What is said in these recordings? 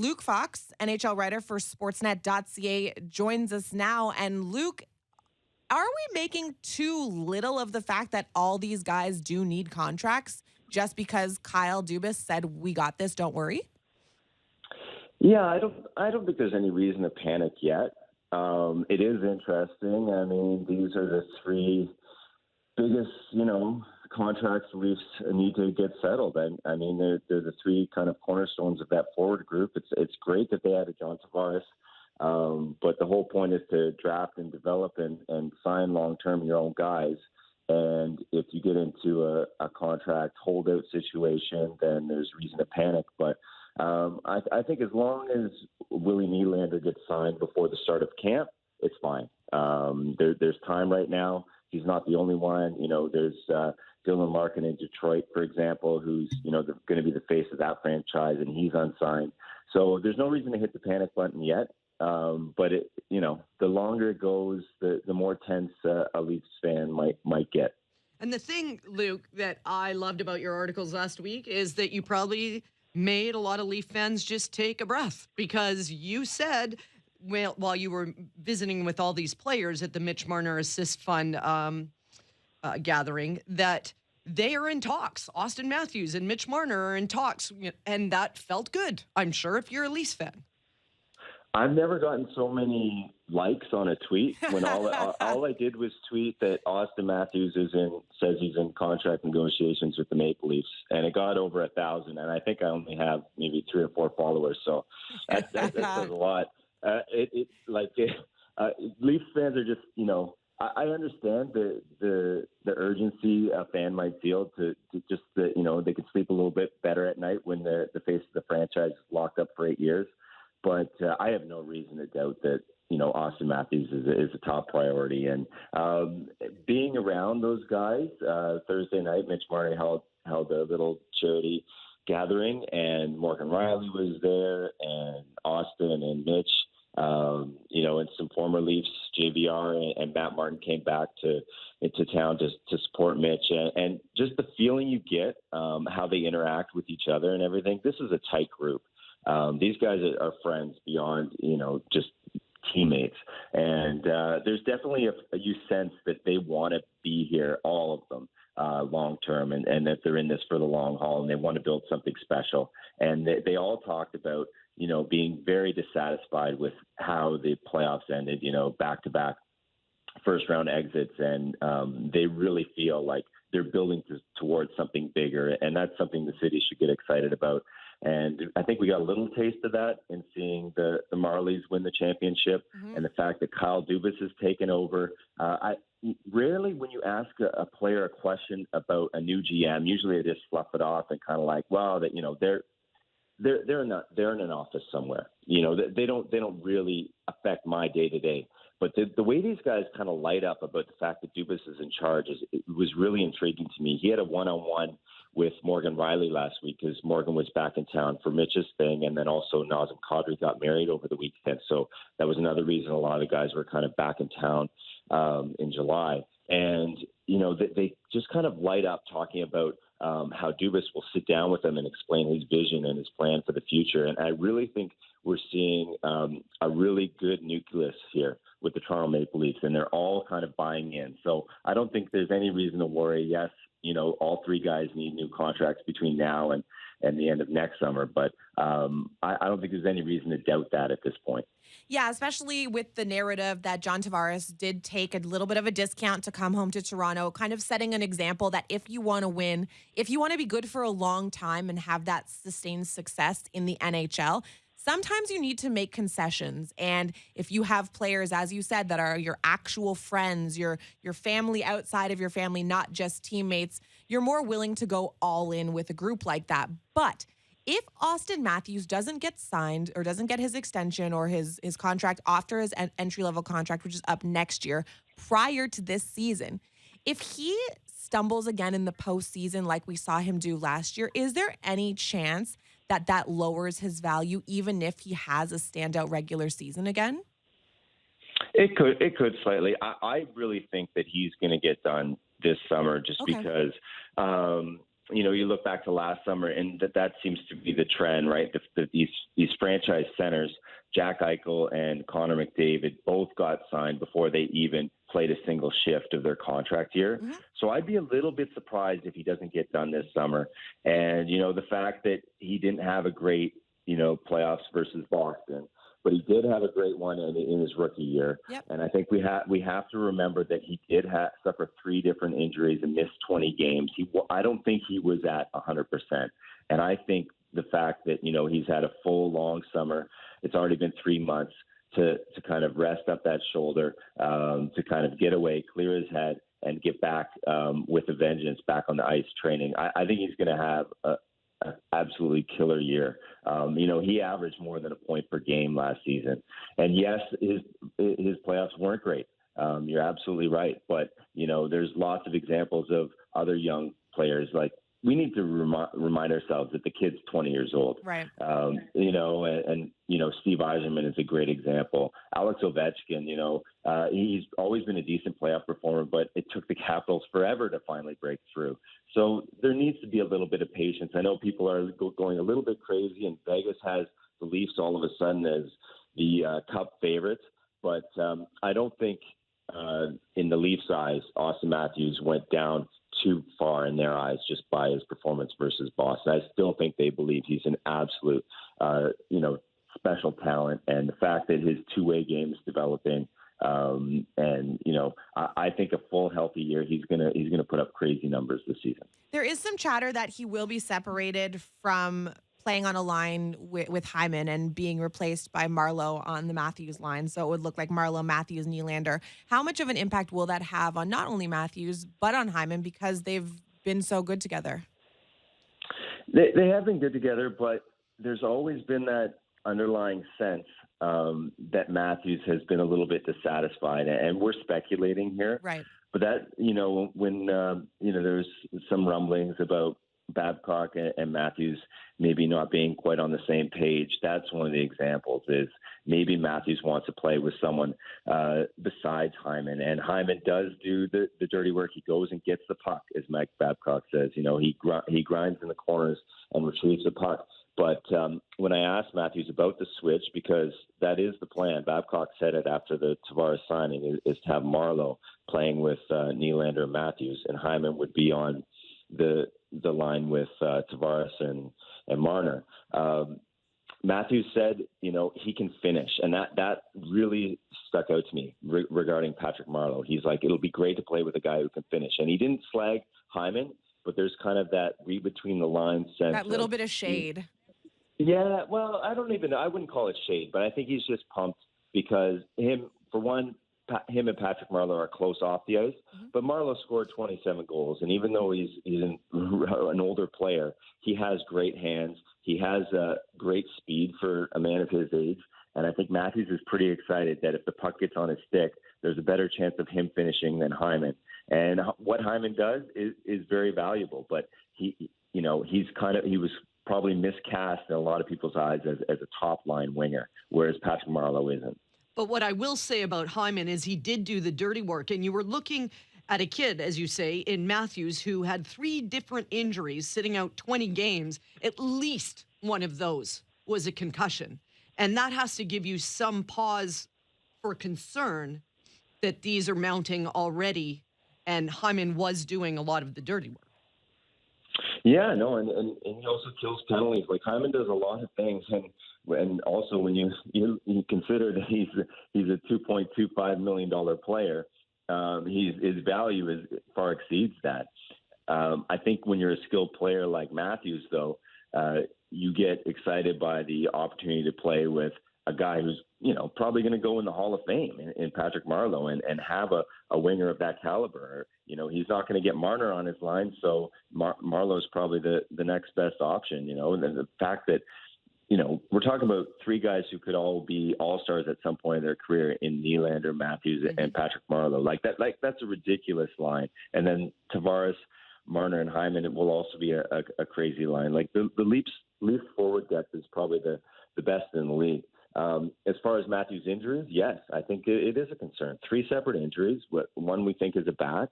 Luke Fox, NHL writer for Sportsnet.ca, joins us now. And Luke, are we making too little of the fact that all these guys do need contracts just because Kyle Dubas said, we got this, don't worry? Yeah, I don't think there's any reason to panic yet. It is interesting. I mean, these are the three biggest, contracts the Leafs need to get settled. And I mean, they're the three kind of cornerstones of that forward group. It's great that they added John Tavares, but the whole point is to draft and develop and sign long-term your own guys. And if you get into a contract holdout situation, then there's reason to panic. But I think as long as William Nylander gets signed before the start of camp, it's fine. There's time right now. He's not the only one. There's Dylan Larkin in Detroit, for example, who's, going to be the face of that franchise, and he's unsigned. So there's no reason to hit the panic button yet. But the longer it goes, the more tense a Leafs fan might get. And the thing, Luke, that I loved about your articles last week is that you probably made a lot of Leaf fans just take a breath, because you said, well, while you were visiting with all these players at the Mitch Marner Assist Fund gathering, that they are in talks. Auston Matthews and Mitch Marner are in talks, and that felt good, I'm sure, if you're a Leafs fan. I've never gotten so many likes on a tweet when all I did was tweet that Auston Matthews says he's in contract negotiations with the Maple Leafs, and it got over 1,000. And I think I only have maybe 3 or 4 followers, so that says a lot. Leafs fans are just, I understand the urgency a fan might feel to just they can sleep a little bit better at night when the face of the franchise is locked up for 8 years. But I have no reason to doubt that, Auston Matthews is a top priority. And being around those guys, Thursday night, Mitch Marner held a little charity gathering, and Morgan Riley was there, and Auston and Mitch, and some former Leafs, JVR and Matt Martin came back into town to support Mitch. And just the feeling you get, how they interact with each other and everything. This is a tight group. These guys are friends beyond, just teammates. And there's definitely you sense that they want to be here, all of them, long term, and that they're in this for the long haul, and they want to build something special. And they all talked about, being very dissatisfied with how the playoffs ended, back-to-back first-round exits. And they really feel like they're building towards something bigger, and that's something the city should get excited about. And I think we got a little taste of that in seeing the Marlies win the championship, and the fact that Kyle Dubas has taken over. I rarely, when you ask a player a question about a new GM, usually they just fluff it off and kind of like, well, that they're in an office somewhere. They don't really affect my day to day. But the way these guys kind of light up about the fact that Dubas is in charge was really intriguing to me. He had a one-on-one with Morgan Riley last week because Morgan was back in town for Mitch's thing, and then also Nazem Kadri got married over the weekend. So that was another reason a lot of guys were kind of back in town in July. And, they just kind of light up talking about how Dubas will sit down with them and explain his vision and his plan for the future. And I really think we're seeing a really good nucleus here with the Toronto Maple Leafs, and they're all kind of buying in. So I don't think there's any reason to worry. Yes, all 3 guys need new contracts between now and the end of next summer. But I don't think there's any reason to doubt that at this point. Yeah, especially with the narrative that John Tavares did take a little bit of a discount to come home to Toronto, kind of setting an example that if you want to win, if you want to be good for a long time and have that sustained success in the NHL, sometimes you need to make concessions. And if you have players, as you said, that are your actual friends, your family outside of your family, not just teammates, you're more willing to go all in with a group like that. But if Auston Matthews doesn't get signed or doesn't get his extension or his contract after his entry-level contract, which is up next year, prior to this season, if he stumbles again in the postseason like we saw him do last year, is there any chance that lowers his value even if he has a standout regular season again? It could slightly. I really think that he's going to get done this summer just because you look back to last summer, and that seems to be the trend, right? These franchise centers, Jack Eichel and Connor McDavid, both got signed before they even played a single shift of their contract year. Mm-hmm. So I'd be a little bit surprised if he doesn't get done this summer. And, the fact that he didn't have a great, playoffs versus Boston, but he did have a great one in his rookie year. Yep. And I think we have to remember that he did suffer 3 different injuries and missed 20 games. I don't think he was at 100%. And I think the fact that, he's had a full, long summer, it's already been 3 months to kind of rest up that shoulder, to kind of get away, clear his head, and get back with a vengeance back on the ice training. I think he's going to have an absolutely killer year. He averaged more than a point per game last season. And yes, his playoffs weren't great. You're absolutely right. But, there's lots of examples of other young players. Like, we need to remind ourselves that the kid's 20 years old. Right. Steve Yzerman is a great example. Alex Ovechkin, he's always been a decent playoff performer, but it took the Capitals forever to finally break through. So there needs to be a little bit of patience. I know people are going a little bit crazy, and Vegas has the Leafs all of a sudden as the Cup favorites, but I don't think in the Leafs' eyes, Auston Matthews went down too far in their eyes just by his performance versus Boston. I still think they believe he's an absolute, special talent, and the fact that his two-way game is developing, I think a full healthy year, he's gonna put up crazy numbers this season. There is some chatter that he will be separated from playing on a line with Hyman and being replaced by Marleau on the Matthews line. So it would look like Marleau, Matthews, Nylander. How much of an impact will that have on not only Matthews, but on Hyman, because they've been so good together? They have been good together, but there's always been that underlying sense that Matthews has been a little bit dissatisfied, and we're speculating here. Right. But that, when, there's some rumblings about Babcock and Matthews maybe not being quite on the same page, that's one of the examples. Is maybe Matthews wants to play with someone besides Hyman, and Hyman does do the dirty work. He goes and gets the puck, as Mike Babcock says. He grinds in the corners and retrieves the puck. But when I asked Matthews about the switch, because that is the plan, Babcock said it after the Tavares signing, is to have Marleau playing with Nylander and Matthews, and Hyman would be on the line with Tavares and Marner. Matthews said, he can finish, and that really stuck out to me regarding Patrick Marleau. He's like, it'll be great to play with a guy who can finish, and he didn't slag Hyman, but there's kind of that read between the lines sense. That little bit of shade. Yeah, well, I wouldn't call it shade, but I think he's just pumped because him and Patrick Marleau are close off the ice, but Marleau scored 27 goals, and even though he's an older player, he has great hands. He has great speed for a man of his age, and I think Matthews is pretty excited that if the puck gets on his stick, there's a better chance of him finishing than Hyman. And what Hyman does is very valuable, but he was probably miscast in a lot of people's eyes as a top-line winger, whereas Patrick Marleau isn't. But what I will say about Hyman is he did do the dirty work, and you were looking at a kid, as you say, in Matthews, who had 3 different injuries, sitting out 20 games. At least one of those was a concussion. And that has to give you some pause for concern that these are mounting already, and Hyman was doing a lot of the dirty work. Yeah, no, and he also kills penalties. Like, Hyman does a lot of things, and also when you consider that he's a $2.25 million player, his value far exceeds that. I think when you're a skilled player like Matthews, though, you get excited by the opportunity to play with a guy who's probably going to go in the Hall of Fame in Patrick Marleau, and have a winger of that caliber. He's not going to get Marner on his line, so Marleau's probably the next best option. And the fact that we're talking about 3 guys who could all be all-stars at some point in their career in Nylander, Matthews, and Patrick Marleau. That's a ridiculous line. And then Tavares, Marner, and Hyman, it will also be a crazy line. Like, the Leafs forward depth is probably the best in the league. As far as Matthews' injuries, yes, I think it is a concern. 3 separate injuries. One we think is a back,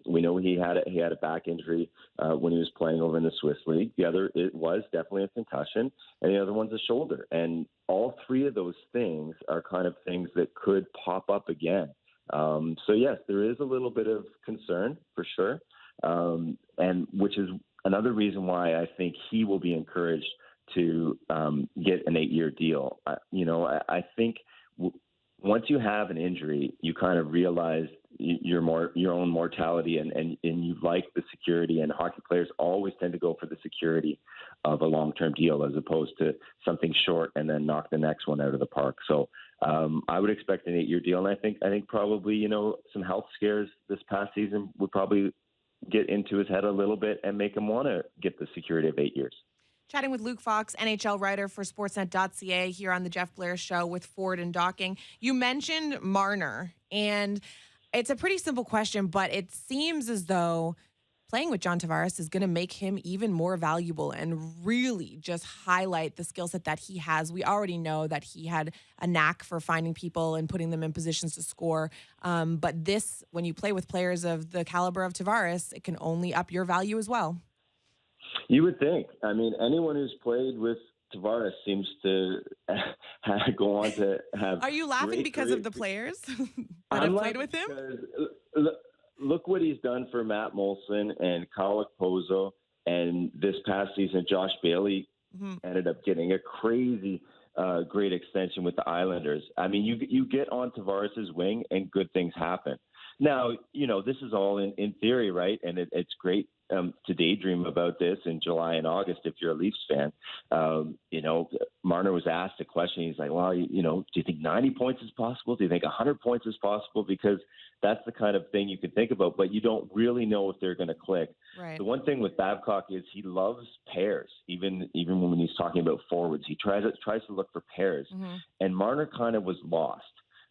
We know he had a back injury when he was playing over in the Swiss League. The other, it was definitely a concussion, and the other one's a shoulder. And all three of those things are kind of things that could pop up again. So yes, there is a little bit of concern for sure, and which is another reason why I think he will be encouraged to get an 8-year deal. I think once you have an injury, you kind of realize your own mortality, and you like the security. And hockey players always tend to go for the security of a long-term deal as opposed to something short and then knock the next one out of the park. So I would expect an 8-year deal, and I think probably some health scares this past season would probably get into his head a little bit and make him want to get the security of 8 years. Chatting with Luke Fox, NHL writer for Sportsnet.ca here on the Jeff Blair Show with Ford and Docking. You mentioned Marner, and it's a pretty simple question, but it seems as though playing with John Tavares is going to make him even more valuable and really just highlight the skill set that he has. We already know that he had a knack for finding people and putting them in positions to score. But this, when you play with players of the caliber of Tavares, it can only up your value as well. You would think. I mean, anyone who's played with Tavares seems to go on to have. Are you laughing because of the players that have played with him? Look what he's done for Matt Molson and Kyle Okposo, and this past season, Josh Bailey ended up getting a crazy great extension with the Islanders. I mean, you get on Tavares' wing and good things happen. Now, this is all in theory, right? And it's great to daydream about this in July and August if you're a Leafs fan. Marner was asked a question. He's like, well, do you think 90 points is possible? Do you think 100 points is possible? Because that's the kind of thing you can think about, but you don't really know if they're going to click. Right. The one thing with Babcock is he loves pairs, even when he's talking about forwards. He tries to look for pairs. And Marner kind of was lost.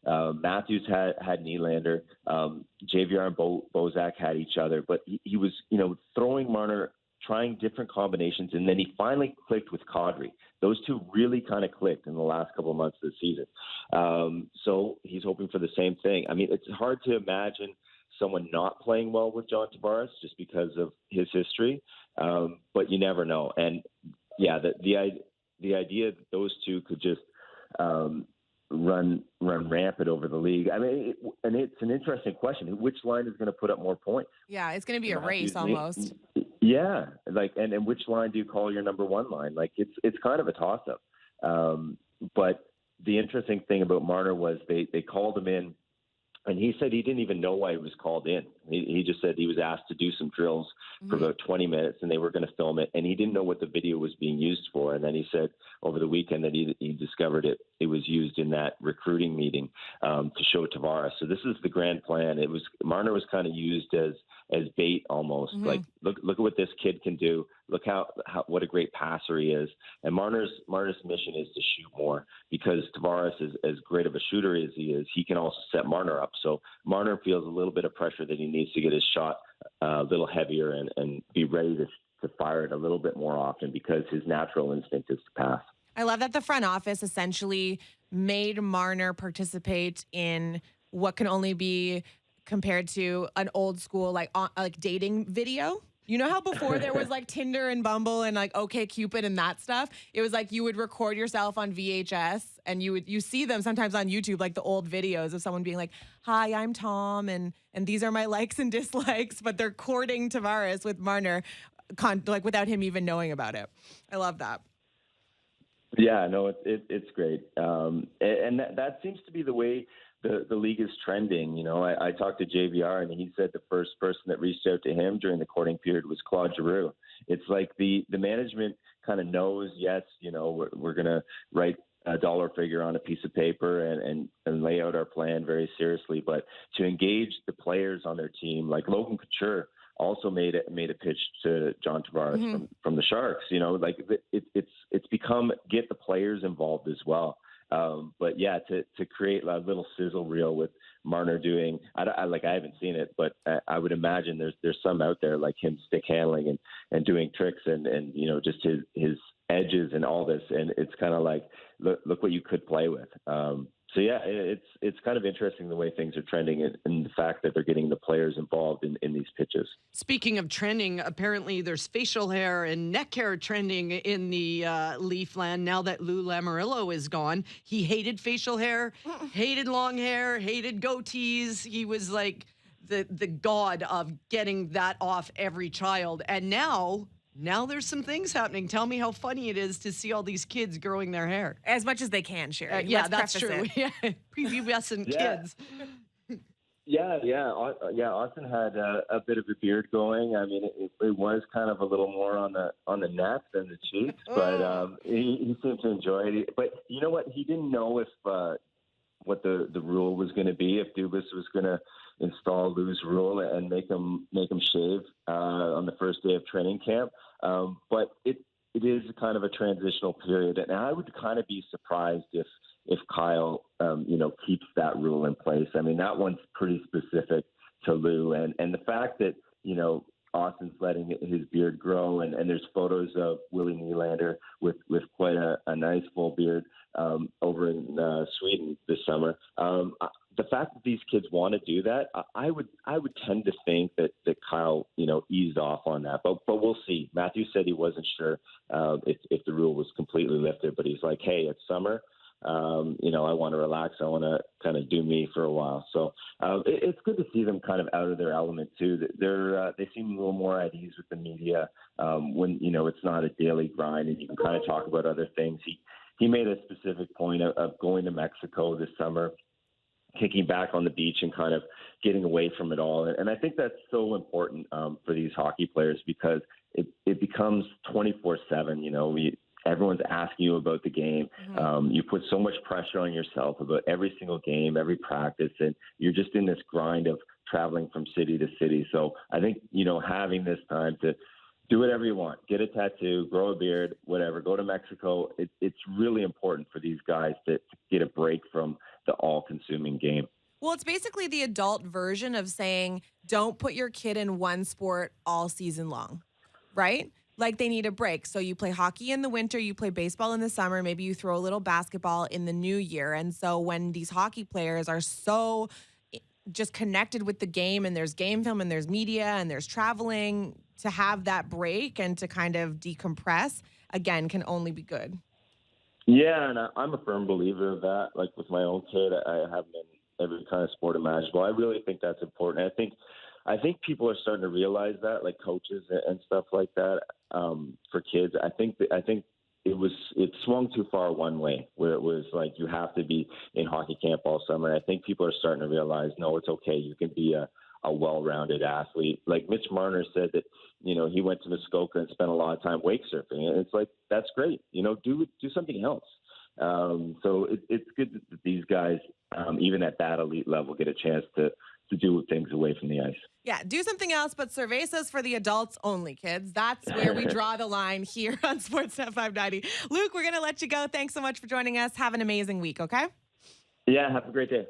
Matthews had Nylander, JVR and Bozak had each other, but he was, throwing Marner, trying different combinations, and then he finally clicked with Kadri. Those two really kind of clicked in the last couple of months of the season. So he's hoping for the same thing. I mean, it's hard to imagine someone not playing well with John Tavares just because of his history, but you never know. And yeah, the idea that those two could just run rampant over the league. I mean, and it's an interesting question. Which line is going to put up more points? Yeah, it's going to be a race almost. Yeah, and which line do you call your number one line? It's kind of a toss-up. But the interesting thing about Marner was they called him in, and he said he didn't even know why he was called in. He just said he was asked to do some drills for about 20 minutes, and they were going to film it, and he didn't know what the video was being used for. And then he said over the weekend that he discovered it was used in that recruiting meeting to show Tavares. So this is the grand plan. Marner was kind of used as bait almost. Like, look at what this kid can do. Look how what a great passer he is. And Marner's mission is to shoot more, because Tavares is as great of a shooter as he is. He can also set Marner up. So Marner feels a little bit of pressure that he needs to get his shot a little heavier and be ready to fire it a little bit more often, because his natural instinct is to pass. I love that the front office essentially made Marner participate in what can only be compared to an old school like dating video. You know how before there was like Tinder and Bumble and like OkCupid and that stuff? It was like you would record yourself on VHS and you see them sometimes on YouTube, like the old videos of someone being like, hi, I'm Tom and these are my likes and dislikes, but they're courting Tavares with Marner without him even knowing about it. I love that. Yeah, no, it's great. And that seems to be the way the league is trending. I talked to JVR, and he said the first person that reached out to him during the courting period was Claude Giroux. It's like the management kind of knows, yes, we're going to write a dollar figure on a piece of paper and lay out our plan very seriously. But to engage the players on their team, like Logan Couture also made a pitch to John Tavares from the Sharks. It's become get the players involved as well. But yeah, to create a little sizzle reel with Marner doing, I haven't seen it, but I would imagine there's some out there like him stick handling and doing tricks and just his edges and all this. And it's kind of like, look what you could play with. So yeah, it's kind of interesting the way things are trending and the fact that they're getting the players involved in these pitches. Speaking of trending, apparently there's facial hair and neck hair trending in the Leafland now that Lou Lamoriello is gone. He hated facial hair, hated long hair, hated goatees. He was like the god of getting that off every child. And now there's some things happening. Tell me how funny it is to see all these kids growing their hair. As much as they can, Sherry. Yeah, Let's that's preface true. it. Yeah, prepubescent kids. Yeah. Auston had a bit of a beard going. I mean, it was kind of a little more on the neck than the cheeks, but he seemed to enjoy it. But you know what? He didn't know if what the rule was going to be, if Dubas was going to install Lou's rule and make him shave on the first day of training camp. But it is kind of a transitional period, and I would kind of be surprised if Kyle keeps that rule in place. I mean, that one's pretty specific to Lou, and the fact that Austin's letting his beard grow, and there's photos of William Nylander with quite a nice full beard over in Sweden this summer. The fact that these kids want to do that, I would tend to think that Kyle eased off on that, but we'll see. Matthew said he wasn't sure if the rule was completely lifted, but he's like, hey, it's summer. I want to relax. I want to kind of do me for a while. So it's good to see them kind of out of their element too. They seem a little more at ease with the media when it's not a daily grind and you can kind of talk about other things. He made a specific point of going to Mexico this summer, kicking back on the beach and kind of getting away from it all. And I think that's so important for these hockey players because it becomes 24/7. Everyone's asking you about the game. Mm-hmm. You put so much pressure on yourself about every single game, every practice, and you're just in this grind of traveling from city to city. So I think, having this time to do whatever you want, get a tattoo, grow a beard, whatever, go to Mexico. It's really important for these guys to get a break from the all-consuming game. Well, it's basically the adult version of saying, don't put your kid in one sport all season long, right? Like they need a break. So you play hockey in the winter, you play baseball in the summer, maybe you throw a little basketball in the new year. And so when these hockey players are so just connected with the game and there's game film and there's media and there's traveling, to have that break and to kind of decompress, again, can only be good. Yeah, and I'm a firm believer of that. Like with my own kid, I have him in every kind of sport imaginable. I really think that's important. I think people are starting to realize that, like coaches and stuff like that, for kids. I think it swung too far one way, where it was like you have to be in hockey camp all summer. I think people are starting to realize, no, it's okay. You can be a well-rounded athlete. Like Mitch Marner said that, he went to Muskoka and spent a lot of time wake surfing. And it's like, that's great. Do something else. So it's good that these guys, even at that elite level, get a chance to do things away from the ice. Yeah, do something else, but cervezas for the adults only, kids. That's where we draw the line here on Sportsnet 590. Luke, we're going to let you go. Thanks so much for joining us. Have an amazing week, okay? Yeah, have a great day.